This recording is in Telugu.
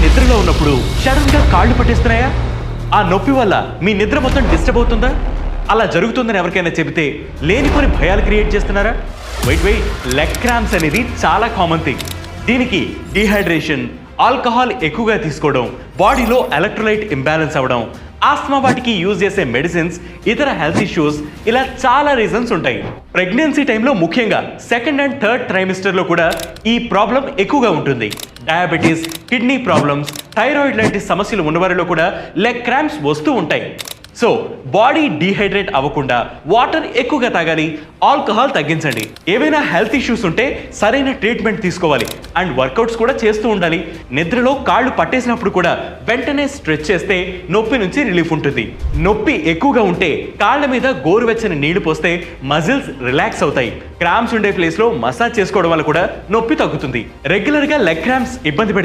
నిద్రలో ఉన్నప్పుడు సడన్ గా కాళ్ళు పట్టేస్తున్నాయా? ఆ నొప్పి వల్ల మీ నిద్ర మొత్తం డిస్టర్బ్ అవుతుందా? అలా జరుగుతుందని ఎవరికైనా చెబితే లేనిపోని భయాలు క్రియేట్ చేస్తున్నారా? వెయిట్, లెగ్ క్రాంప్స్ అనేది చాలా కామన్ థింగ్. దీనికి డీహైడ్రేషన్, ఆల్కహాల్ ఎక్కువగా తీసుకోవడం, బాడీలో ఎలక్ట్రోలైట్ ఇంబ్యాలెన్స్ అవ్వడం, ఆస్మా వాటికి యూజ్ చేసే మెడిసిన్స్, ఇతర హెల్త్ ఇష్యూస్, ఇలా చాలా రీజన్స్ ఉంటాయి. ప్రెగ్నెన్సీ టైంలో ముఖ్యంగా సెకండ్ అండ్ థర్డ్ ట్రైమిస్టర్లో కూడా ఈ ప్రాబ్లం ఎక్కువగా ఉంటుంది. డయాబెటీస్, కిడ్నీ ప్రాబ్లమ్స్, థైరాయిడ్ లాంటి సమస్యలు ఉన్నవారిలో కూడా లెగ్ క్రాంప్స్ వస్తూ ఉంటాయి. సో బాడీ డీహైడ్రేట్ అవ్వకుండా వాటర్ ఎక్కువగా తాగాలి, ఆల్కహాల్ తగ్గించండి. ఏవైనా హెల్త్ ఇష్యూస్ ఉంటే సరైన ట్రీట్మెంట్ తీసుకోవాలి అండ్ వర్కౌట్స్ కూడా చేస్తూ ఉండాలి. నిద్రలో కాళ్ళు పట్టేసినప్పుడు కూడా వెంటనే స్ట్రెచ్ చేస్తే నొప్పి నుంచి రిలీఫ్ ఉంటుంది. నొప్పి ఎక్కువగా ఉంటే కాళ్ళ మీద గోరువెచ్చని నీళ్లు పోస్తే మజిల్స్ రిలాక్స్ అవుతాయి. క్రాంప్స్ ఉండే ప్లేస్ లో మసాజ్ చేసుకోవడం వల్ల కూడా నొప్పి తగ్గుతుంది. రెగ్యులర్ గా లెగ్ క్రాంప్స్ ఇబ్బంది పెడితే